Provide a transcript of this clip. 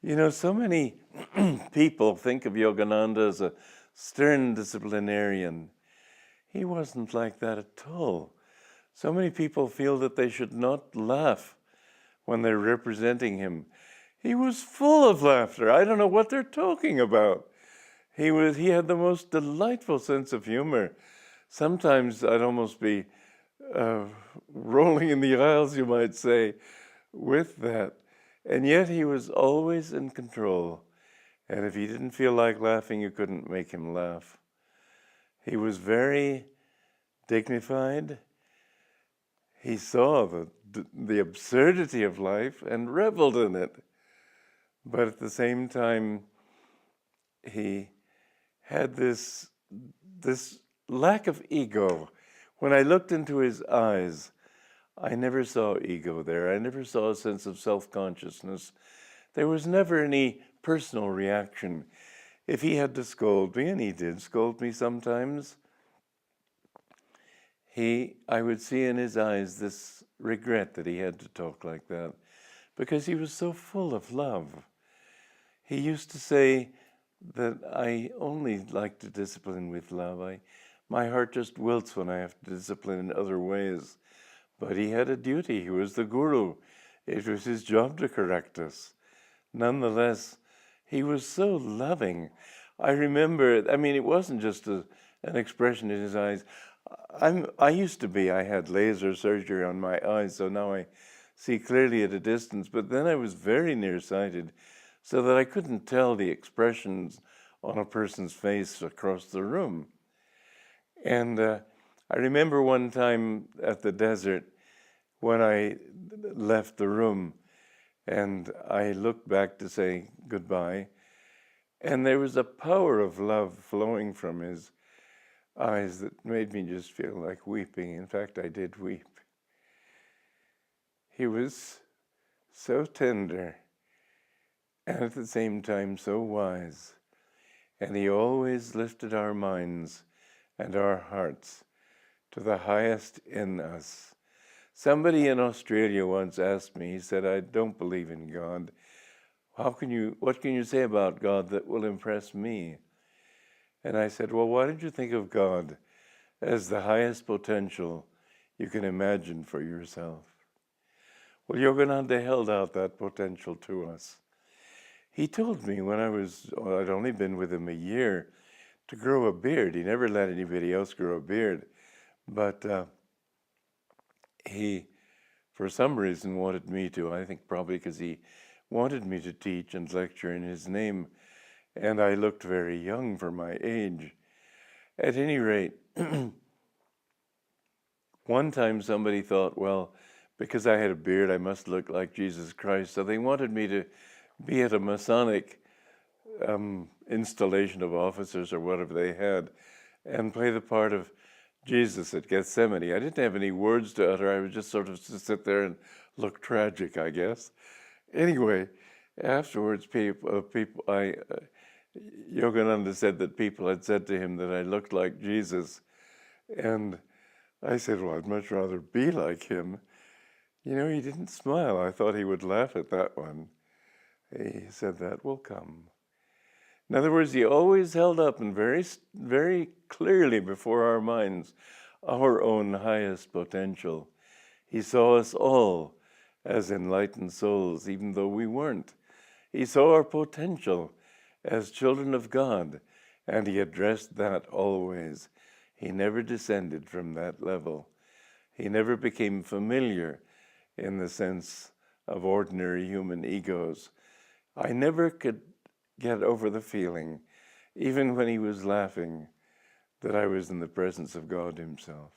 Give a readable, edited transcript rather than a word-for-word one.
You know, so many people think of Yogananda as a stern disciplinarian. He wasn't like that at all. So many people feel that they should not laugh when they're representing him. He was full of laughter. I don't know what they're talking about. He had the most delightful sense of humor. Sometimes I'd almost be rolling in the aisles, you might say, with that. And yet he was always in control. And if he didn't feel like laughing, you couldn't make him laugh. He was very dignified. He saw the absurdity of life and reveled in it. But at the same time, he had this lack of ego. When I looked into his eyes, I never saw ego there. I never saw a sense of self-consciousness. There was never any personal reaction. If he had to scold me, and he did scold me sometimes, I would see in his eyes this regret that he had to talk like that, because he was so full of love. He used to say that I only like to discipline with love. My heart just wilts when I have to discipline in other ways. But he had a duty. He was the guru. It was his job to correct us. Nonetheless, he was so loving. I remember, it wasn't just an expression in his eyes. I had laser surgery on my eyes, so now I see clearly at a distance, but then I was very nearsighted, so that I couldn't tell the expressions on a person's face across the room. And I remember one time at the desert when I left the room and I looked back to say goodbye, and there was a power of love flowing from his eyes that made me just feel like weeping. In fact, I did weep. He was so tender and at the same time so wise, and he always lifted our minds and our hearts to the highest in us. Somebody in Australia once asked me, he said, I don't believe in God. What can you say about God that will impress me? And I said, well, why don't you think of God as the highest potential you can imagine for yourself? Well, Yogananda held out that potential to us. He told me when I'd only been with him a year, to grow a beard. He never let anybody else grow a beard. But he, for some reason, wanted me to. I think probably because he wanted me to teach and lecture in his name. And I looked very young for my age. At any rate, one time somebody thought, well, because I had a beard, I must look like Jesus Christ. So they wanted me to be at a Masonic installation of officers or whatever they had and play the part of Jesus at Gethsemane. I didn't have any words to utter. I was just sort of to sit there and look tragic, I guess. Anyway, afterwards, Yogananda said that people had said to him that I looked like Jesus. And I said, well, I'd much rather be like him. You know, he didn't smile. I thought he would laugh at that one. He said, that will come. In other words, he always held up and very, very clearly before our minds our own highest potential. He saw us all as enlightened souls, even though we weren't. He saw our potential as children of God, and he addressed that always. He never descended from that level. He never became familiar in the sense of ordinary human egos. I never could get over the feeling, even when he was laughing, that I was in the presence of God himself.